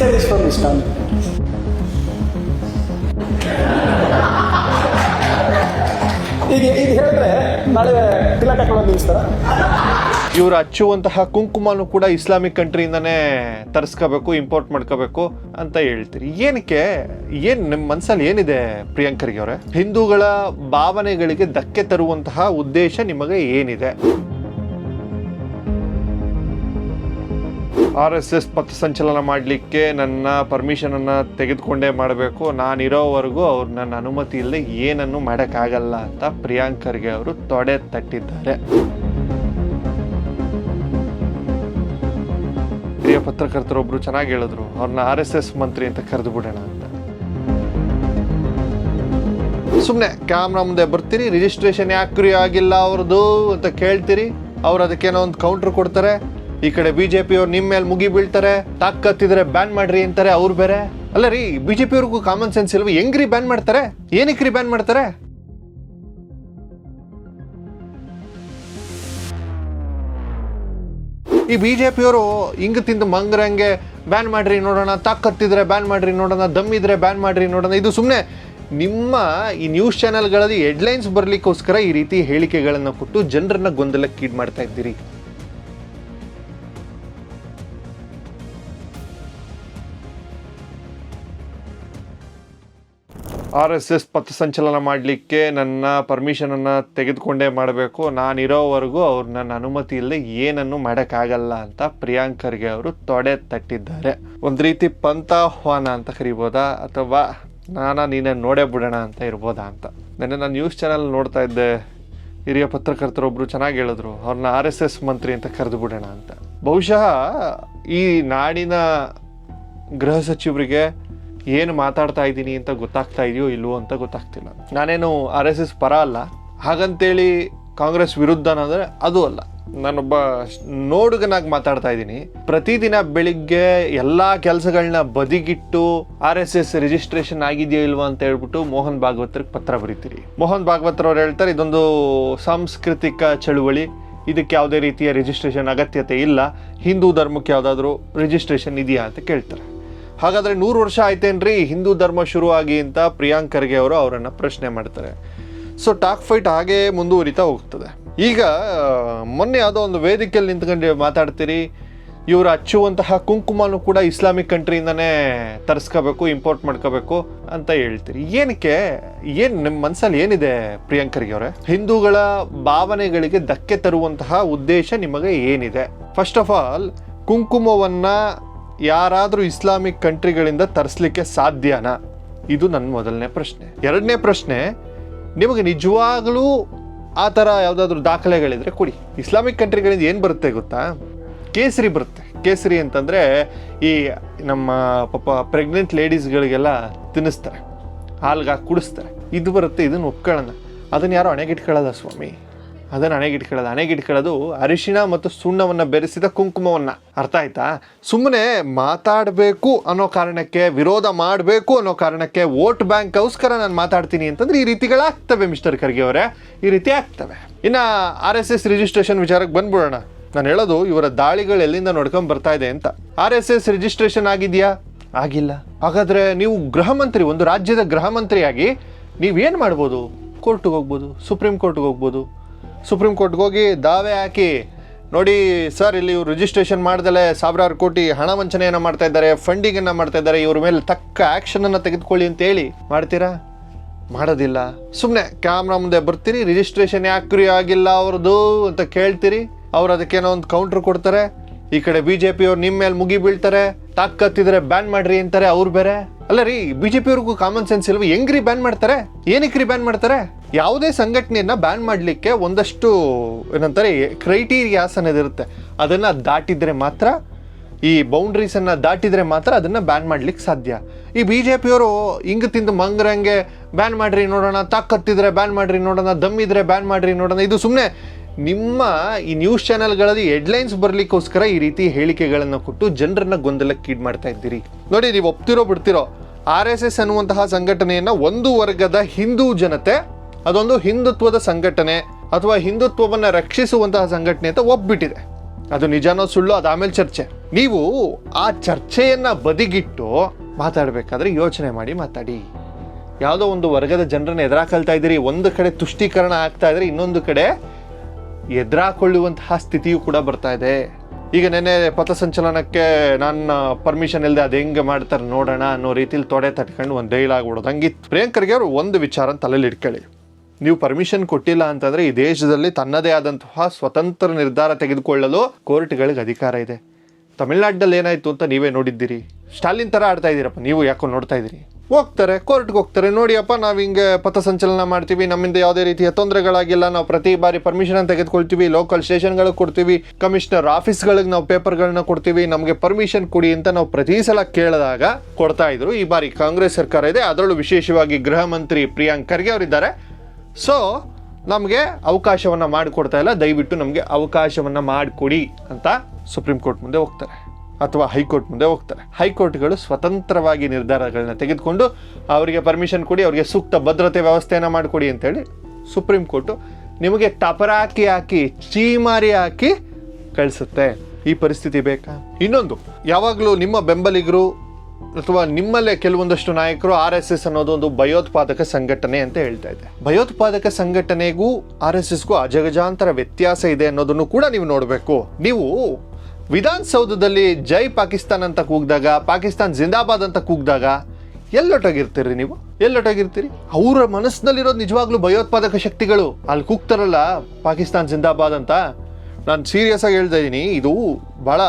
say this from this time. ಈಗ ಹೇಳಿದ್ರೆ ನಾಳೆ ತಿಲಕ ಹಾಕೊಳ್ಳೋದು ನಿಲ್ಲಿಸ್ತಾರ. ಇವರು ಹಚ್ಚುವಂತಹ ಕುಂಕುಮನು ಕೂಡ ಇಸ್ಲಾಮಿಕ್ ಕಂಟ್ರಿಯಿಂದನೇ ತರಿಸ್ಕೋಬೇಕು, ಇಂಪೋರ್ಟ್ ಮಾಡ್ಕೋಬೇಕು ಅಂತ ಹೇಳ್ತೀರಿ. ಏನಕ್ಕೆ? ನಿಮ್ಮ ಮನಸ್ಸಲ್ಲಿ ಏನಿದೆ ಪ್ರಿಯಾಂಕರ್ಗೆ ಅವರೇ? ಹಿಂದೂಗಳ ಭಾವನೆಗಳಿಗೆ ಧಕ್ಕೆ ತರುವಂತಹ ಉದ್ದೇಶ ನಿಮಗೆ ಏನಿದೆ? RSS ಪಥಸಂಚಲನ ಮಾಡಲಿಕ್ಕೆ ನನ್ನ ಪರ್ಮಿಷನನ್ನು ತೆಗೆದುಕೊಂಡೇ ಮಾಡಬೇಕು, ನಾನಿರೋವರೆಗೂ ಅವ್ರು ನನ್ನ ಅನುಮತಿ ಇಲ್ಲದೆ ಏನನ್ನು ಮಾಡೋಕ್ಕಾಗಲ್ಲ ಅಂತ ಪ್ರಿಯಾಂಕರ್ಗೆ ಅವರು ತೊಡೆ ತಟ್ಟಿದ್ದಾರೆ. ಹಿರಿಯ ಪತ್ರಕರ್ತರೊಬ್ರು ಚೆನ್ನಾಗಿ ಹೇಳಿದ್ರು, ಅವ್ರನ್ನ RSS ಮಂತ್ರಿ ಅಂತ ಕರೆದು ಬಿಡೋಣ ಅಂತ. ಸುಮ್ಮನೆ ಕ್ಯಾಮ್ರಾ ಮುಂದೆ ಬರ್ತೀರಿ, ರಿಜಿಸ್ಟ್ರೇಷನ್ ಯಾಕ್ರಿ ಆಗಿಲ್ಲ ಅವ್ರದ್ದು ಅಂತ ಕೇಳ್ತೀರಿ, ಅವ್ರು ಅದಕ್ಕೇನೋ ಒಂದು ಕೌಂಟ್ರ್ ಕೊಡ್ತಾರೆ. ಈ ಕಡೆ BJP ಅವ್ರು ನಿಮ್ಮ ಮೇಲೆ ಮುಗಿ ಬೀಳ್ತಾರೆ, ತಾಕತ್ತಿದ್ರೆ ಬ್ಯಾನ್ ಮಾಡ್ರಿ ಅಂತಾರೆ ಅವ್ರು ಬೇರೆ. ಅಲ್ಲ ರೀ, BJP ಅವ್ರಿಗೂ ಕಾಮನ್ ಸೆನ್ಸ್ ಇಲ್ವ? ಹೆಂಗ್ರಿ ಬ್ಯಾನ್ ಮಾಡ್ತಾರೆ? ಏನಕ್ರಿ ಬ್ಯಾನ್ ಮಾಡ್ತಾರೆ? ಈ BJP ಅವರು ಹಿಂಗ ತಿಂದು ಮಂಗ್ರಂಗೆ ಬ್ಯಾನ್ ಮಾಡ್ರಿ ನೋಡೋಣ, ತಾಕತ್ತಿದ್ರೆ ಬ್ಯಾನ್ ಮಾಡ್ರಿ ನೋಡೋಣ, ದಮ್ಮಿದ್ರೆ ಬ್ಯಾನ್ ಮಾಡ್ರಿ ನೋಡೋಣ. ಇದು ಸುಮ್ಮನೆ ನಿಮ್ಮ ಈ ನ್ಯೂಸ್ ಚಾನೆಲ್ಗಳಲ್ಲಿ ಹೆಡ್ಲೈನ್ಸ್ ಬರ್ಲಿಕ್ಕೋಸ್ಕರ ಈ ರೀತಿ ಹೇಳಿಕೆಗಳನ್ನು ಕೊಟ್ಟು ಜನರನ್ನ ಗೊಂದಲಕ್ಕೀಡು ಮಾಡ್ತಾ ಇದ್ದೀರಿ. RSS ಪಥಸಂಚಲನ ಮಾಡಲಿಕ್ಕೆ ನನ್ನ ಪರ್ಮಿಷನನ್ನು ತೆಗೆದುಕೊಂಡೇ ಮಾಡಬೇಕು, ನಾನಿರೋವರೆಗೂ ಅವ್ರು ನನ್ನ ಅನುಮತಿ ಇಲ್ಲದೆ ಏನನ್ನು ಮಾಡೋಕ್ಕಾಗಲ್ಲ ಅಂತ ಪ್ರಿಯಾಂಕರ್ಗೆ ಅವರು ತೊಡೆ ತಟ್ಟಿದ್ದಾರೆ. ಒಂದು ರೀತಿ ಪಂಥಾಹ್ವಾನ ಅಂತ ಕರಿಬೋದಾ, ಅಥವಾ ನೀನೇ ನೋಡೇ ಬಿಡೋಣ ಅಂತ ಇರ್ಬೋದಾ ಅಂತ. ನಾನು ನ್ಯೂಸ್ ಚಾನಲ್ ನೋಡ್ತಾ ಇದ್ದೆ, ಹಿರಿಯ ಪತ್ರಕರ್ತರೊಬ್ರು ಚೆನ್ನಾಗಿ ಹೇಳಿದ್ರು, ಅವ್ರನ್ನ RSS ಮಂತ್ರಿ ಅಂತ ಕರೆದು ಬಿಡೋಣ ಅಂತ. ಬಹುಶಃ ಈ ನಾಡಿನ ಗೃಹ ಸಚಿವರಿಗೆ ಏನು ಮಾತಾಡ್ತಾ ಇದ್ದೀನಿ ಅಂತ ಗೊತ್ತಾಗ್ತಾ ಇದೆಯೋ ಇಲ್ವೋ ಅಂತ ಗೊತ್ತಾಗ್ತಿಲ್ಲ. ನಾನೇನು RSS ಪರ ಅಲ್ಲ, ಹಾಗಂತೇಳಿ ಕಾಂಗ್ರೆಸ್ ವಿರುದ್ಧ ಅಂದರೆ ಅದು ಅಲ್ಲ. ನಾನೊಬ್ಬ ನೋಡುಗನಾಗಿ ಮಾತಾಡ್ತಾ ಇದ್ದೀನಿ. ಪ್ರತಿದಿನ ಬೆಳಿಗ್ಗೆ ಎಲ್ಲ ಕೆಲಸಗಳನ್ನ ಬದಿಗಿಟ್ಟು RSS ರಿಜಿಸ್ಟ್ರೇಷನ್ ಆಗಿದೆಯೋ ಇಲ್ವೋ ಅಂತ ಹೇಳ್ಬಿಟ್ಟು ಮೋಹನ್ ಭಾಗವತರಿಗೆ ಪತ್ರ ಬರೀತೀರಿ. ಮೋಹನ್ ಭಾಗವತರವ್ರು ಹೇಳ್ತಾರೆ, ಇದೊಂದು ಸಾಂಸ್ಕೃತಿಕ ಚಳುವಳಿ, ಇದಕ್ಕೆ ಯಾವುದೇ ರೀತಿಯ ರಿಜಿಸ್ಟ್ರೇಷನ್ ಅಗತ್ಯತೆ ಇಲ್ಲ, ಹಿಂದೂ ಧರ್ಮಕ್ಕೆ ಯಾವುದಾದ್ರೂ ರಿಜಿಸ್ಟ್ರೇಷನ್ ಇದೆಯಾ ಅಂತ ಕೇಳ್ತಾರೆ. ಹಾಗಾದರೆ 100 ವರ್ಷ ಆಯ್ತೇನ್ರಿ ಹಿಂದೂ ಧರ್ಮ ಶುರುವಾಗಿ ಅಂತ ಪ್ರಿಯಾಂಕರ್ಗೆ ಅವರು ಅವರನ್ನು ಪ್ರಶ್ನೆ ಮಾಡ್ತಾರೆ. ಸೊ ಟಾಕ್ ಫೈಟ್ ಹಾಗೇ ಮುಂದುವರಿತಾ ಹೋಗ್ತದೆ. ಈಗ ಮೊನ್ನೆ ಯಾವುದೋ ಒಂದು ವೇದಿಕೆಯಲ್ಲಿ ನಿಂತ್ಕೊಂಡು ಮಾತಾಡ್ತೀರಿ, ಇವರು ಹಚ್ಚುವಂತಹ ಕುಂಕುಮನು ಕೂಡ ಇಸ್ಲಾಮಿಕ್ ಕಂಟ್ರಿಯಿಂದನೇ ತರಿಸ್ಕೋಬೇಕು, ಇಂಪೋರ್ಟ್ ಮಾಡ್ಕೋಬೇಕು ಅಂತ ಹೇಳ್ತೀರಿ. ಏನಕ್ಕೆ? ನಿಮ್ಮ ಮನಸ್ಸಲ್ಲಿ ಏನಿದೆ ಪ್ರಿಯಾಂಕರ್ಗೆ ಅವರೇ? ಹಿಂದೂಗಳ ಭಾವನೆಗಳಿಗೆ ಧಕ್ಕೆ ತರುವಂತಹ ಉದ್ದೇಶ ನಿಮಗೆ ಏನಿದೆ? ಫಸ್ಟ್ ಆಫ್ ಆಲ್, ಕುಂಕುಮವನ್ನು ಯಾರಾದರೂ ಇಸ್ಲಾಮಿಕ್ ಕಂಟ್ರಿಗಳಿಂದ ತರಿಸ್ಲಿಕ್ಕೆ ಸಾಧ್ಯನಾ? ಇದು ನನ್ನ ಮೊದಲನೇ ಪ್ರಶ್ನೆ. ಎರಡನೇ ಪ್ರಶ್ನೆ, ನಿಮಗೆ ನಿಜವಾಗಲೂ ಆ ಥರ ಯಾವುದಾದ್ರೂ ದಾಖಲೆಗಳಿದ್ರೆ ಕೊಡಿ. ಇಸ್ಲಾಮಿಕ್ ಕಂಟ್ರಿಗಳಿಂದ ಏನು ಬರುತ್ತೆ ಗೊತ್ತಾ? ಕೇಸರಿ ಬರುತ್ತೆ. ಕೇಸರಿ ಅಂತಂದರೆ ಈ ನಮ್ಮ ಪ್ರೆಗ್ನೆಂಟ್ ಲೇಡೀಸ್ಗಳಿಗೆಲ್ಲ ತಿನ್ನಿಸ್ತಾರೆ, ಹಾಲ್ಗೆ ಹಾಕಿ ಕುಡಿಸ್ತಾರೆ. ಇದು ಬರುತ್ತೆ, ಇದನ್ನು ಒಪ್ಕೊಳ್ಳೋಣ. ಅದನ್ನು ಯಾರೋ ಹಣೆಗಿಟ್ಕೊಳ್ಳೋದ ಸ್ವಾಮಿ, ಅದನ್ನು ಹಣೆಗಿಟ್ಕೊಳ್ಳೋದು ಅರಿಶಿಣ ಮತ್ತು ಸುಣ್ಣವನ್ನು ಬೆರೆಸಿದ ಕುಂಕುಮವನ್ನು. ಅರ್ಥ ಆಯ್ತಾ? ಸುಮ್ಮನೆ ಮಾತಾಡಬೇಕು ಅನ್ನೋ ಕಾರಣಕ್ಕೆ, ವಿರೋಧ ಮಾಡಬೇಕು ಅನ್ನೋ ಕಾರಣಕ್ಕೆ, ವೋಟ್ ಬ್ಯಾಂಕ್ಗೋಸ್ಕರ ನಾನು ಮಾತಾಡ್ತೀನಿ ಅಂತಂದ್ರೆ ಈ ರೀತಿಗಳಾಗ್ತವೆ ಮಿಸ್ಟರ್ ಖರ್ಗೆ ಅವರೇ, ಈ ರೀತಿ ಆಗ್ತವೆ. ಇನ್ನು RSS ರಿಜಿಸ್ಟ್ರೇಷನ್ ವಿಚಾರಕ್ಕೆ ಬಂದ್ಬಿಡೋಣ. ನಾನು ಹೇಳೋದು, ಇವರ ದಾಳಿಗಳು ಎಲ್ಲಿಂದ ನೋಡ್ಕೊಂಡು ಬರ್ತಾ ಇದೆ ಅಂತ. RSS ರಿಜಿಸ್ಟ್ರೇಷನ್ ಆಗಿದೆಯಾ? ಆಗಿಲ್ಲ. ಹಾಗಾದರೆ ನೀವು ಗೃಹ ಮಂತ್ರಿ, ಒಂದು ರಾಜ್ಯದ ಗೃಹ ಮಂತ್ರಿಯಾಗಿ ನೀವೇನು ಮಾಡ್ಬೋದು? ಕೋರ್ಟ್ಗೆ ಹೋಗ್ಬೋದು, ಸುಪ್ರೀಂ ಕೋರ್ಟ್ಗೆ ಹೋಗ್ಬೋದು. ಸುಪ್ರೀಂ ಕೋರ್ಟ್ಗೆ ಹೋಗಿ ದಾವೆ ಹಾಕಿ, ನೋಡಿ ಸರ್, ಇಲ್ಲಿ ಇವರು ರಿಜಿಸ್ಟ್ರೇಷನ್ ಮಾಡ್ದಲೇ ಸಾವಿರಾರು ಕೋಟಿ ಹಣ ವಂಚನೆಯನ್ನು ಮಾಡ್ತಾ ಇದ್ದಾರೆ, ಫಂಡಿಂಗನ್ನು ಮಾಡ್ತಾ ಇದ್ದಾರೆ, ಇವ್ರ ಮೇಲೆ ತಕ್ಕ ಆ್ಯಕ್ಷನನ್ನು ತೆಗೆದುಕೊಳ್ಳಿ ಅಂತ ಹೇಳಿ ಮಾಡ್ತೀರಾ? ಮಾಡೋದಿಲ್ಲ. ಸುಮ್ಮನೆ ಕ್ಯಾಮ್ರಾ ಮುಂದೆ ಬರ್ತೀರಿ, ರಿಜಿಸ್ಟ್ರೇಷನ್ ಯಾಕ್ರಿ ಆಗಿಲ್ಲ ಅವ್ರದ್ದು ಅಂತ ಕೇಳ್ತೀರಿ, ಅವ್ರು ಅದಕ್ಕೇನೋ ಒಂದು ಕೌಂಟ್ರ್ ಕೊಡ್ತಾರೆ. ಈ ಕಡೆ BJP ಅವ್ರು ನಿಮ್ಮ ಮೇಲೆ ಮುಗಿ ಬೀಳ್ತಾರೆ, ತಾಕತ್ತಿದ್ರೆ ಬ್ಯಾನ್ ಮಾಡ್ರಿ ಅಂತಾರೆ ಅವ್ರು ಬೇರೆ. ಅಲ್ಲ ರೀ, BJP ಅವ್ರಿಗೂ ಕಾಮನ್ ಸೆನ್ಸ್ ಇಲ್ವ? ಹೆಂಗ್ರಿ ಬ್ಯಾನ್ ಮಾಡ್ತಾರೆ? ಏನಕ್ರಿ ಬ್ಯಾನ್ ಮಾಡ್ತಾರೆ? ಯಾವುದೇ ಸಂಘಟನೆಯನ್ನ ಬ್ಯಾನ್ ಮಾಡಲಿಕ್ಕೆ ಒಂದಷ್ಟು ಏನಂತಾರೆ ಕ್ರೈಟೀರಿಯಾಸ್ ಅನ್ನೋದಿರುತ್ತೆ. ಅದನ್ನು ದಾಟಿದ್ರೆ ಮಾತ್ರ, ಈ ಬೌಂಡ್ರೀಸನ್ನು ದಾಟಿದ್ರೆ ಮಾತ್ರ ಅದನ್ನು ಬ್ಯಾನ್ ಮಾಡ್ಲಿಕ್ಕೆ ಸಾಧ್ಯ. ಈ BJP ಅವರು ಹಿಂಗ ತಿಂದು ಮಂಗ್ರಂಗೆ ಬ್ಯಾನ್ ಮಾಡ್ರಿ ನೋಡೋಣ, ತಾಕತ್ತಿದ್ರೆ ಬ್ಯಾನ್ ಮಾಡ್ರಿ ನೋಡೋಣ, ದಮ್ಮಿದ್ರೆ ಬ್ಯಾನ್ ಮಾಡ್ರಿ ನೋಡೋಣ. ಇದು ಸುಮ್ಮನೆ ನಿಮ್ಮ ಈ ನ್ಯೂಸ್ ಚಾನೆಲ್ಗಳಲ್ಲಿ ಹೆಡ್ಲೈನ್ಸ್ ಬರಲಿಕ್ಕೋಸ್ಕರ ಈ ರೀತಿ ಹೇಳಿಕೆಗಳನ್ನು ಕೊಟ್ಟು ಜನರನ್ನ ಗೊಂದಲಕ್ಕೀಡು ಮಾಡ್ತಾ ಇದ್ದೀರಿ. ನೋಡಿ, ನೀವು ಒಪ್ತಿರೋ ಬಿಡ್ತಿರೋ, RSS ಅನ್ನುವಂತಹ ಸಂಘಟನೆಯನ್ನು ಒಂದು ವರ್ಗದ ಹಿಂದೂ ಜನತೆ ಅದೊಂದು ಹಿಂದುತ್ವದ ಸಂಘಟನೆ ಅಥವಾ ಹಿಂದುತ್ವವನ್ನು ರಕ್ಷಿಸುವಂತಹ ಸಂಘಟನೆ ಅಂತ ಒಪ್ಪಿಬಿಟ್ಟಿದೆ. ಅದು ನಿಜಾನೋ ಸುಳ್ಳು ಅದು ಆಮೇಲೆ ಚರ್ಚೆ. ನೀವು ಆ ಚರ್ಚೆಯನ್ನು ಬದಿಗಿಟ್ಟು ಮಾತಾಡಬೇಕಾದ್ರೆ ಯೋಚನೆ ಮಾಡಿ ಮಾತಾಡಿ. ಯಾವುದೋ ಒಂದು ವರ್ಗದ ಜನರನ್ನು ಎದುರಾಕೊಳ್ತಾ ಇದ್ದೀರಿ, ಒಂದು ಕಡೆ ತುಷ್ಟೀಕರಣ ಆಗ್ತಾ ಇದ್ರೆ ಇನ್ನೊಂದು ಕಡೆ ಎದುರಾಕೊಳ್ಳುವಂತಹ ಸ್ಥಿತಿಯೂ ಕೂಡ ಬರ್ತಾ ಇದೆ. ಈಗ ನೆನ್ನೆ ಪಥಸಂಚಲನಕ್ಕೆ ನನ್ನ ಪರ್ಮಿಷನ್ ಇಲ್ಲದೆ ಅದು ಹೆಂಗೆ ಮಾಡ್ತಾರೆ ನೋಡೋಣ ಅನ್ನೋ ರೀತಿಲಿ ತೊಡೆ ತಟ್ಕೊಂಡು ಒಂದು ಡೈಲಾಗ್ ಬಿಡೋದು ಹಂಗಿತ್ತು. ಪ್ರಿಯಾಂಕರ್ಗೆ ಅವರು ಒಂದು ವಿಚಾರ ತಲೆಯಲ್ಲಿ ಇಟ್ಕೊಳ್ಳಿ, ನೀವು ಪರ್ಮಿಷನ್ ಕೊಟ್ಟಿಲ್ಲ ಅಂತಂದರೆ ಈ ದೇಶದಲ್ಲಿ ತನ್ನದೇ ಆದಂತಹ ಸ್ವತಂತ್ರ ನಿರ್ಧಾರ ತೆಗೆದುಕೊಳ್ಳಲು ಕೋರ್ಟ್ಗಳಿಗೆ ಅಧಿಕಾರ ಇದೆ. ತಮಿಳ್ನಾಡಿನಲ್ಲಿ ಏನಾಯಿತು ಅಂತ ನೀವೇ ನೋಡಿದ್ದೀರಿ. ಸ್ಟಾಲಿನ್ ಥರ ಆಡ್ತಾ ಇದ್ದೀರಪ್ಪ ನೀವು, ಯಾಕೋ ನೋಡ್ತಾ ಇದ್ದೀರಿ. ಹೋಗ್ತಾರೆ ಕೋರ್ಟ್ಗೆ ಹೋಗ್ತಾರೆ, ನೋಡಿಯಪ್ಪ ನಾವು ಹಿಂಗೆ ಪಥಸಂಚಲನ ಮಾಡ್ತೀವಿ, ನಮ್ಮಿಂದ ಯಾವುದೇ ರೀತಿಯ ತೊಂದರೆಗಳಾಗಿಲ್ಲ, ನಾವು ಪ್ರತಿ ಬಾರಿ ಪರ್ಮಿಷನ್ ತೆಗೆದುಕೊಳ್ತೀವಿ, ಲೋಕಲ್ ಸ್ಟೇಷನ್ಗಳಿಗೆ ಕೊಡ್ತೀವಿ, ಕಮಿಷನರ್ ಆಫೀಸ್ಗಳಿಗೆ ನಾವು ಪೇಪರ್ಗಳನ್ನ ಕೊಡ್ತೀವಿ, ನಮಗೆ ಪರ್ಮಿಷನ್ ಕೊಡಿ ಅಂತ ನಾವು ಪ್ರತಿ ಸಲ ಕೇಳಿದಾಗ ಕೊಡ್ತಾ ಇದ್ರು. ಈ ಬಾರಿ ಕಾಂಗ್ರೆಸ್ ಸರ್ಕಾರ ಇದೆ, ಅದರಲ್ಲೂ ವಿಶೇಷವಾಗಿ ಗೃಹ ಮಂತ್ರಿ ಪ್ರಿಯಾಂಕ್ ಖರ್ಗೆ ಅವರಿದ್ದಾರೆ. ಸೊ ನಮಗೆ ಅವಕಾಶವನ್ನು ಮಾಡಿಕೊಡ್ತಾ ಇಲ್ಲ, ದಯವಿಟ್ಟು ನಮಗೆ ಅವಕಾಶವನ್ನು ಮಾಡಿಕೊಡಿ ಅಂತ ಸುಪ್ರೀಂ ಕೋರ್ಟ್ ಮುಂದೆ ಹೋಗ್ತಾರೆ ಅಥವಾ ಹೈಕೋರ್ಟ್ ಮುಂದೆ ಹೋಗ್ತಾರೆ. ಹೈಕೋರ್ಟ್ಗಳು ಸ್ವತಂತ್ರವಾಗಿ ನಿರ್ಧಾರಗಳನ್ನ ತೆಗೆದುಕೊಂಡು ಅವರಿಗೆ ಪರ್ಮಿಷನ್ ಕೊಡಿ, ಅವರಿಗೆ ಸೂಕ್ತ ಭದ್ರತೆ ವ್ಯವಸ್ಥೆಯನ್ನು ಮಾಡಿಕೊಡಿ ಅಂತೇಳಿ ಸುಪ್ರೀಂ ಕೋರ್ಟು ನಿಮಗೆ ಟಪರಾಕಿ ಹಾಕಿ ಚೀಮಾರಿ ಹಾಕಿ ಕಳಿಸುತ್ತೆ. ಈ ಪರಿಸ್ಥಿತಿ ಬೇಕಾ? ಇನ್ನೊಂದು, ಯಾವಾಗಲೂ ನಿಮ್ಮ ಬೆಂಬಲಿಗರು ಅಥವಾ ನಿಮ್ಮಲ್ಲೇ ಕೆಲವೊಂದಷ್ಟು ನಾಯಕರು RSS ಅನ್ನೋದು ಒಂದು ಭಯೋತ್ಪಾದಕ ಸಂಘಟನೆ ಅಂತ ಹೇಳ್ತಾ ಇದೆ. ಭಯೋತ್ಪಾದಕ ಸಂಘಟನೆಗೂ RSSಗೂ ಅಜಗಜಾಂತರ ವ್ಯತ್ಯಾಸ ಇದೆ ಅನ್ನೋದನ್ನು ಕೂಡ ನೀವು ನೋಡಬೇಕು. ನೀವು ವಿಧಾನಸೌಧದಲ್ಲಿ ಜೈ ಪಾಕಿಸ್ತಾನ್ ಅಂತ ಕೂಗಿದಾಗ, ಪಾಕಿಸ್ತಾನ್ ಜಿಂದಾಬಾದ್ ಅಂತ ಕೂಗಿದಾಗ ಎಲ್ಲೊಟ್ಟಾಗಿರ್ತೀರಿ ನೀವು? ಎಲ್ಲೊಟ್ಟಾಗಿರ್ತೀರಿ? ಅವರ ಮನಸ್ಸಿನಲ್ಲಿರೋದು ನಿಜವಾಗ್ಲೂ ಭಯೋತ್ಪಾದಕ ಶಕ್ತಿಗಳು ಅಲ್ಲಿ ಕೂಗ್ತಾರಲ್ಲ ಪಾಕಿಸ್ತಾನ್ ಜಿಂದಾಬಾದ್ ಅಂತ. ನಾನು ಸೀರಿಯಸ್ ಆಗಿ ಹೇಳ್ತಾ ಇದ್ದೀನಿ, ಇದು ಭಾಳ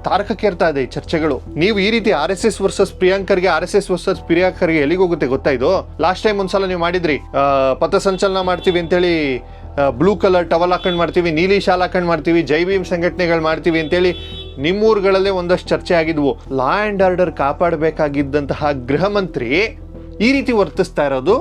ತಾರಕಕ್ಕೆ ಇರ್ತಾ ಇದೆ ಈ ಚರ್ಚೆಗಳು. ನೀವು ಈ ರೀತಿ RSS ವರ್ಸಸ್ ಪ್ರಿಯಾಂಕರ್ಗೆ, RSS ವರ್ಸಸ್ ಪ್ರಿಯಾಂಕರ್ಗೆ ಎಲ್ಲಿಗೆ ಹೋಗುತ್ತೆ ಗೊತ್ತಾ? ಇದು ಲಾಸ್ಟ್ ಟೈಮ್ ಒಂದ್ಸಲ ನೀವು ಮಾಡಿದ್ರಿ, ಪಥಸಂಚಲನ ಮಾಡ್ತೀವಿ ಅಂತೇಳಿ ಬ್ಲೂ ಕಲರ್ ಟವಲ್ ಹಾಕೊಂಡು ಮಾಡ್ತೀವಿ, ನೀಲಿ ಶಾಲ್ ಹಾಕೊಂಡು ಮಾಡ್ತೀವಿ, ಜೈ ಭೀಮ್ ಸಂಘಟನೆಗಳು ಮಾಡ್ತೀವಿ ಅಂತೇಳಿ ನಿಮ್ಮೂರುಗಳಲ್ಲೇ ಒಂದಷ್ಟು ಚರ್ಚೆ ಆಗಿದ್ವು. ಲಾ ಆ್ಯಂಡ್ ಆರ್ಡರ್ ಕಾಪಾಡಬೇಕಾಗಿದ್ದಂತಹ ಗೃಹ ಮಂತ್ರಿ ಈ ರೀತಿ ವರ್ತಿಸ್ತಾ ಇರೋದು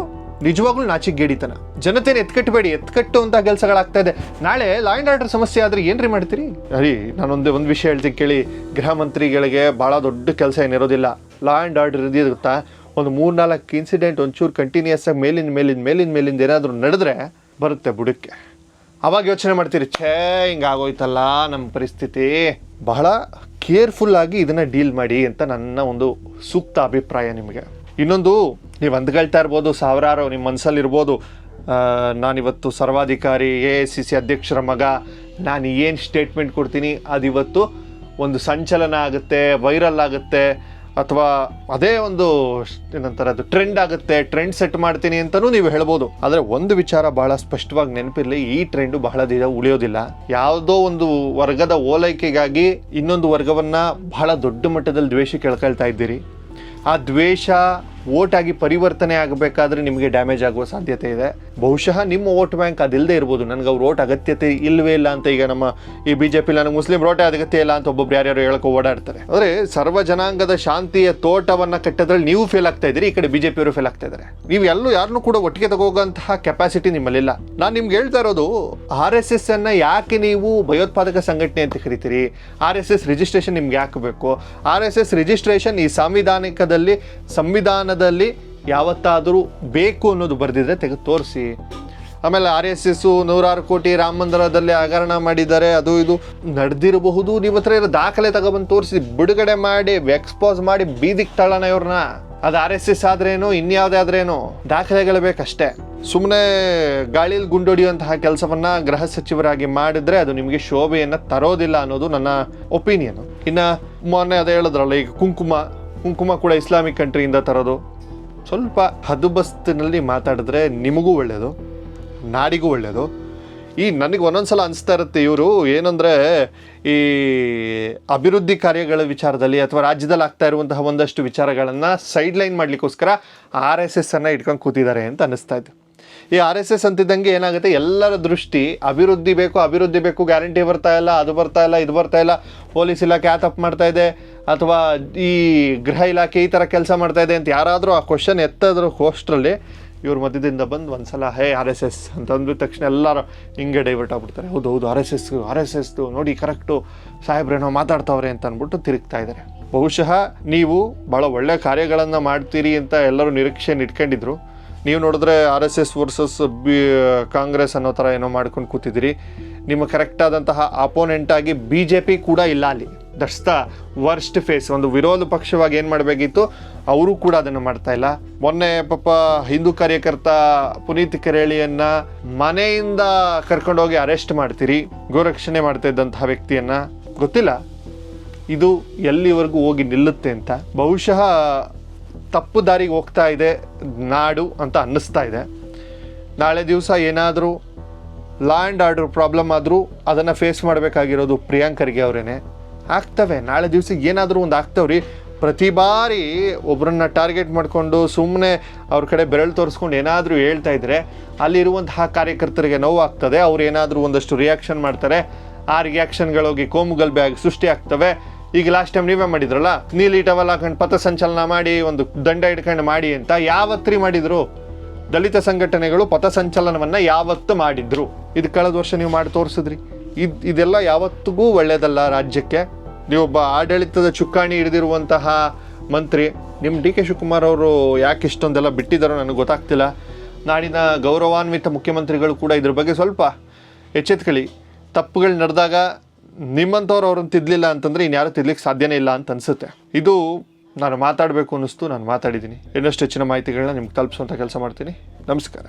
ನಿಜವಾಗ್ಲೂ ನಾಚಿಕೆಗೇಡಿತನ. ಜನತೆನ ಎತ್ಕಟ್ಟು ಅಂತ ಕೆಲಸಗಳಾಗ್ತಾ ಇದೆ. ನಾಳೆ ಲಾ ಆ್ಯಂಡ್ ಆರ್ಡರ್ ಸಮಸ್ಯೆ ಆದರೆ ಏನ್ರಿ ಮಾಡ್ತೀರಿ? ಅರಿ ನಾನೊಂದು ವಿಷಯ ಹೇಳ್ತೀನಿ ಕೇಳಿ. ಗೃಹ ಮಂತ್ರಿಗಳಿಗೆ ಭಾಳ ದೊಡ್ಡ ಕೆಲಸ ಏನಿರೋದಿಲ್ಲ. ಲಾ ಆ್ಯಂಡ್ ಆರ್ಡರ್ ಇರೋದು ಗೊತ್ತಾ? ಒಂದು 3-4 ಇನ್ಸಿಡೆಂಟ್ ಒಂಚೂರು ಕಂಟಿನ್ಯೂಸ್ ಆಗಿ ಮೇಲಿಂದ ಏನಾದರೂ ನಡೆದ್ರೆ ಬರುತ್ತೆ ಬುಡಕ್ಕೆ. ಅವಾಗ ಯೋಚನೆ ಮಾಡ್ತೀರಿ, ಹಿಂಗಾಗೋಯ್ತಲ್ಲ ನಮ್ಮ ಪರಿಸ್ಥಿತಿ. ಬಹಳ ಕೇರ್ಫುಲ್ಲಾಗಿ ಇದನ್ನು ಡೀಲ್ ಮಾಡಿ ಅಂತ ನನ್ನ ಒಂದು ಸೂಕ್ತ ಅಭಿಪ್ರಾಯ ನಿಮಗೆ. ಇನ್ನೊಂದು, ನೀವು ಅಂದ್ಕೊಳ್ತಾ ಇರ್ಬೋದು, ಸಾವಿರಾರು ನಿಮ್ಮ ಮನಸ್ಸಲ್ಲಿರ್ಬೋದು, ನಾನಿವತ್ತು ಸರ್ವಾಧಿಕಾರಿ AICC ಅಧ್ಯಕ್ಷರ ಮಗ, ನಾನು ಏನು ಸ್ಟೇಟ್ಮೆಂಟ್ ಕೊಡ್ತೀನಿ ಅದಿವತ್ತು ಒಂದು ಸಂಚಲನ ಆಗುತ್ತೆ, ವೈರಲ್ ಆಗುತ್ತೆ, ಅಥವಾ ಅದೇ ಒಂದು ಏನಂತಾರೆ ಅದು ಟ್ರೆಂಡ್ ಆಗುತ್ತೆ, ಟ್ರೆಂಡ್ ಸೆಟ್ ಮಾಡ್ತೀನಿ ಅಂತಲೂ ನೀವು ಹೇಳ್ಬೋದು. ಆದರೆ ಒಂದು ವಿಚಾರ ಭಾಳ ಸ್ಪಷ್ಟವಾಗಿ ನೆನಪಿರಲಿ, ಈ ಟ್ರೆಂಡು ಬಹಳ ದಿನ ಉಳಿಯೋದಿಲ್ಲ. ಯಾವುದೋ ಒಂದು ವರ್ಗದ ಓಲೈಕೆಗಾಗಿ ಇನ್ನೊಂದು ವರ್ಗವನ್ನು ಬಹಳ ದೊಡ್ಡ ಮಟ್ಟದಲ್ಲಿ ದ್ವೇಷಕ್ಕೆ ಎಳ್ಕೊಳ್ತಾ ಇದ್ದೀರಿ. ಆ ದ್ವೇಷ ವೋಟ್ ಆಗಿ ಪರಿವರ್ತನೆ ಆಗಬೇಕಾದ್ರೆ ನಿಮಗೆ ಡ್ಯಾಮೇಜ್ ಆಗುವ ಸಾಧ್ಯತೆ ಇದೆ. ಬಹುಶಃ ನಿಮ್ಮ ವೋಟ್ ಬ್ಯಾಂಕ್ ಅದಿಲ್ಲದೆ ಇರ್ಬೋದು. ನನಗೆ ಅವ್ರ ವೋಟ್ ಅಗತ್ಯತೆ ಇಲ್ಲವೇ ಇಲ್ಲ ಅಂತ ಈಗ ನಮ್ಮ ಈ BJP ನನಗೆ ಮುಸ್ಲಿಂ ವೋಟೇ ಅಗತ್ಯ ಇಲ್ಲ ಅಂತ ಒಬ್ಬೊಬ್ರು ಯಾರ್ಯಾರು ಹೇಳಕ್ಕೆ ಓಡಾಡ್ತಾರೆ. ಅಂದರೆ ಸರ್ವ ಜನಾಂಗದ ಶಾಂತಿಯ ತೋಟವನ್ನು ಕಟ್ಟೋದ್ರಲ್ಲಿ ನೀವು ಫೇಲ್ ಆಗ್ತಾ ಇದ್ದೀರಿ, ಈ ಕಡೆ BJP ಅವರು ಫೇಲ್ ಆಗ್ತಾ ಇದ್ದಾರೆ. ನೀವು ಯಾರನ್ನೂ ಕೂಡ ಒಟ್ಟಿಗೆ ತಗೋಗಂತಹ ಕೆಪಾಸಿಟಿ ನಿಮ್ಮಲ್ಲಿಲ್ಲ. ನಾನು ನಿಮ್ಗೆ ಹೇಳ್ತಾ ಇರೋದು, RSS ಅನ್ನು ಯಾಕೆ ನೀವು ಭಯೋತ್ಪಾದಕ ಸಂಘಟನೆ ಅಂತ ಕರಿತೀರಿ? RSS ರಿಜಿಸ್ಟ್ರೇಷನ್ ನಿಮ್ಗೆ ಯಾಕೆ ಬೇಕು? RSS ರಿಜಿಸ್ಟ್ರೇಷನ್ ಈ ಸಂವಿಧಾನದಲ್ಲಿ ಯಾವತ್ತಾದರೂ ಬೇಕು ಅನ್ನೋದು ಬರೆದಿದ್ರೆ ತೆಗೆದು ತೋರಿಸಿ. ಆಮೇಲೆ RSS 106 ಕೋಟಿ ರಾಮ ಮಂದಿರದಲ್ಲಿ ಹಗರಣ ಮಾಡಿದ್ದಾರೆ, ಅದು ಇದು ನಡೆದಿರಬಹುದು. ನೀವು ಹತ್ರ ಇರೋ ದಾಖಲೆ ತಗೊಬಂದು ತೋರಿಸಿ, ಬಿಡುಗಡೆ ಮಾಡಿ, ಎಕ್ಸ್ಪೋಸ್ ಮಾಡಿ ಬೀದಿಗೆ ತಳ್ಳೋಣ ಇವ್ರನ್ನ. ಅದು RSS ಆದ್ರೇನು ಇನ್ಯಾವುದೇ ಆದ್ರೇನು ದಾಖಲೆಗಳು ಬೇಕಷ್ಟೇ. ಸುಮ್ಮನೆ ಗಾಳಿಯಲ್ಲಿ ಗುಂಡೊಡೆಯುವಂತಹ ಕೆಲಸವನ್ನ ಗೃಹ ಸಚಿವರಾಗಿ ಮಾಡಿದ್ರೆ ಅದು ನಿಮಗೆ ಶೋಭೆಯನ್ನು ತರೋದಿಲ್ಲ ಅನ್ನೋದು ನನ್ನ ಒಪಿನಿಯನು. ಇನ್ನು ಮೊನ್ನೆ ಅದೇ ಹೇಳಿದ್ರಲ್ಲ, ಈಗ ಕುಂಕುಮ ಕೂಡ ಇಸ್ಲಾಮಿಕ್ ಕಂಟ್ರಿಯಿಂದ ತರೋದು. ಸ್ವಲ್ಪ ಹದ್ದುಬಸ್ತಿನಲ್ಲಿ ಮಾತಾಡಿದ್ರೆ ನಿಮಗೂ ಒಳ್ಳೆಯದು, ನಾಡಿಗೂ ಒಳ್ಳೆಯದು. ನನಗೆ ಒಂದೊಂದು ಸಲ ಅನಿಸ್ತಾ ಇರುತ್ತೆ, ಇವರು ಏನಂದರೆ ಈ ಅಭಿವೃದ್ಧಿ ಕಾರ್ಯಗಳ ವಿಚಾರದಲ್ಲಿ ಅಥವಾ ರಾಜ್ಯದಲ್ಲಿ ಆಗ್ತಾ ಇರುವಂತಹ ಒಂದಷ್ಟು ವಿಚಾರಗಳನ್ನು ಸೈಡ್ಲೈನ್ ಮಾಡಲಿಕ್ಕೋಸ್ಕರ RSS ಅನ್ನು ಇಟ್ಕೊಂಡು ಕೂತಿದ್ದಾರೆ ಅಂತ ಅನ್ನಿಸ್ತಾ ಇತ್ತು. ಈ RSS ಅಂತಿದ್ದಂಗೆ ಏನಾಗುತ್ತೆ, ಎಲ್ಲರ ದೃಷ್ಟಿ ಅಭಿವೃದ್ಧಿ ಬೇಕು, ಗ್ಯಾರಂಟಿ ಬರ್ತಾ ಇಲ್ಲ, ಅದು ಬರ್ತಾ ಇಲ್ಲ, ಇದು ಬರ್ತಾ ಇಲ್ಲ, ಪೊಲೀಸ್ ಇಲಾಖೆ ತಪ್ಪು ಮಾಡ್ತಾ ಇದೆ, ಅಥವಾ ಈ ಗೃಹ ಇಲಾಖೆ ಈ ಥರ ಕೆಲಸ ಮಾಡ್ತಾ ಇದೆ ಅಂತ ಯಾರಾದರೂ ಆ ಕ್ವಶನ್ ಎತ್ತೋದ್ರ ಹೋಸ್ಟ್ರಲ್ಲಿ ಇವ್ರ ಮಧ್ಯದಿಂದ ಬಂದು ಒಂದ್ಸಲ RSS ಅಂತ ಅಂದ ತಕ್ಷಣ ಎಲ್ಲರೂ ಹಿಂಗೆ ಡೈವರ್ಟ್ ಆಗ್ಬಿಡ್ತಾರೆ. ಹೌದು RSS ನೋಡಿ ಕರೆಕ್ಟು ಸಾಹೇಬ್ರೇನೋ ಮಾತಾಡ್ತಾವ್ರೆ ಅಂತ ಅಂದ್ಬಿಟ್ಟು ತಿರುಗ್ತಾ ಇದ್ದಾರೆ. ಬಹುಶಃ ನೀವು ಭಾಳ ಒಳ್ಳೆ ಕಾರ್ಯಗಳನ್ನು ಮಾಡ್ತೀರಿ ಅಂತ ಎಲ್ಲರೂ ನಿರೀಕ್ಷೆ ಇಟ್ಕೊಂಡಿದ್ರು. ನೀವು ನೋಡಿದ್ರೆ RSS ವರ್ಸಸ್ ಕಾಂಗ್ರೆಸ್ ಅನ್ನೋ ಥರ ಏನೋ ಮಾಡ್ಕೊಂಡು ಕೂತಿದ್ದೀರಿ. ನಿಮ್ಮ ಕರೆಕ್ಟಾದಂತಹ ಅಪೋನೆಂಟಾಗಿ BJP ಕೂಡ ಇಲ್ಲ ಅಲ್ಲಿ. That's the worst phase. ಒಂದು ವಿರೋಧ ಪಕ್ಷವಾಗಿ ಏನು ಮಾಡಬೇಕಿತ್ತು ಅವರು ಕೂಡ ಅದನ್ನು ಮಾಡ್ತಾ ಇಲ್ಲ. ಮೊನ್ನೆ ಪಾಪ ಹಿಂದೂ ಕಾರ್ಯಕರ್ತ ಪುನೀತ್ ಕೆರೆಳಿಯನ್ನು ಮನೆಯಿಂದ ಕರ್ಕೊಂಡೋಗಿ ಅರೆಸ್ಟ್ ಮಾಡ್ತೀರಿ, ಗೋರಕ್ಷಣೆ ಮಾಡ್ತಾ ಇದ್ದಂತಹ ವ್ಯಕ್ತಿಯನ್ನು. ಗೊತ್ತಿಲ್ಲ ಇದು ಎಲ್ಲಿವರೆಗೂ ಹೋಗಿ ನಿಲ್ಲುತ್ತೆ ಅಂತ. ಬಹುಶಃ ತಪ್ಪು ದಾರಿಗೆ ಹೋಗ್ತಾ ಇದೆ ನಾಡು ಅಂತ ಅನ್ನಿಸ್ತಾ ಇದೆ. ನಾಳೆ ದಿವಸ ಏನಾದರೂ ಲಾ ಆ್ಯಂಡ್ ಆರ್ಡರ್ ಪ್ರಾಬ್ಲಮ್ ಆದರೂ ಅದನ್ನು ಫೇಸ್ ಮಾಡಬೇಕಾಗಿರೋದು ಪ್ರಿಯಾಂಕ್ ಖರ್ಗೆ ಅವರೇನೆ. ಆಗ್ತವೆ, ನಾಳೆ ದಿವಸ ಏನಾದರೂ ಒಂದು ಆಗ್ತವ್ರಿ. ಪ್ರತಿ ಬಾರಿ ಒಬ್ಬರನ್ನ ಟಾರ್ಗೆಟ್ ಮಾಡಿಕೊಂಡು ಸುಮ್ಮನೆ ಅವ್ರ ಕಡೆ ಬೆರಳು ತೋರಿಸ್ಕೊಂಡು ಏನಾದರೂ ಹೇಳ್ತಾ ಇದ್ದರೆ ಅಲ್ಲಿರುವಂತಹ ಕಾರ್ಯಕರ್ತರಿಗೆ ನೋವಾಗ್ತದೆ. ಅವ್ರು ಏನಾದರೂ ಒಂದಷ್ಟು ರಿಯಾಕ್ಷನ್ ಮಾಡ್ತಾರೆ, ಆ ರಿಯಾಕ್ಷನ್ಗಳೋಗಿ ಕೋಮುಗಲಭೆ ಆಗಿ ಸೃಷ್ಟಿ ಆಗ್ತವೆ. ಈಗ ಲಾಸ್ಟ್ ಟೈಮ್ ನೀವೇ ಮಾಡಿದ್ರಲ್ಲ, ನೀಲಿ ಟವಲ್ ಹಾಕೊಂಡು ಪಥಸಂಚಲನ ಮಾಡಿ ಒಂದು ದಂಡ ಹಿಡ್ಕೊಂಡು ಮಾಡಿ ಅಂತ. ಯಾವತ್ರಿ ಮಾಡಿದರು? ದಲಿತ ಸಂಘಟನೆಗಳು ಪಥಸಂಚಲನವನ್ನು ಯಾವತ್ತು ಮಾಡಿದ್ರು? ಇದು ಕಳೆದ ವರ್ಷ ನೀವು ಮಾಡಿ ತೋರಿಸಿದ್ರಿ. ಇದೆಲ್ಲ ಯಾವತ್ತಿಗೂ ಒಳ್ಳೆಯದಲ್ಲ ರಾಜ್ಯಕ್ಕೆ. ನೀವೊಬ್ಬ ಆಡಳಿತದ ಚುಕ್ಕಾಣಿ ಹಿಡಿದಿರುವಂತಹ ಮಂತ್ರಿ, ನಿಮ್ಮ ಡಿ ಕೆ ಶಿವಕುಮಾರ್ ಅವರು ಯಾಕೆ ಇಷ್ಟೊಂದೆಲ್ಲ ಬಿಟ್ಟಿದ್ದಾರೋ ನನಗೆ ಗೊತ್ತಾಗ್ತಿಲ್ಲ. ನಾಡಿನ ಗೌರವಾನ್ವಿತ ಮುಖ್ಯಮಂತ್ರಿಗಳು ಕೂಡ ಇದ್ರ ಬಗ್ಗೆ ಸ್ವಲ್ಪ ಎಚ್ಚೆತ್ಕೊಳ್ಳಿ. ತಪ್ಪುಗಳು ನಡೆದಾಗ ನಿಮ್ಮಂಥವ್ರು ಅವ್ರನ್ನ ತಿದ್ದಲಿಲ್ಲ ಅಂತಂದರೆ ಇನ್ಯಾರು ತಿದ್ದಲಿಕ್ಕೆ ಸಾಧ್ಯನೇ ಇಲ್ಲ ಅಂತ ಅನಿಸುತ್ತೆ. ಇದು ನಾನು ಮಾತಾಡಬೇಕು ಅನ್ನಿಸ್ತು, ನಾನು ಮಾತಾಡಿದ್ದೀನಿ. ಇನ್ನಷ್ಟು ಹೆಚ್ಚಿನ ಮಾಹಿತಿಗಳನ್ನ ನಿಮ್ಗೆ ತಲುಪಿಸುವಂಥ ಕೆಲಸ ಮಾಡ್ತೀನಿ. ನಮಸ್ಕಾರ.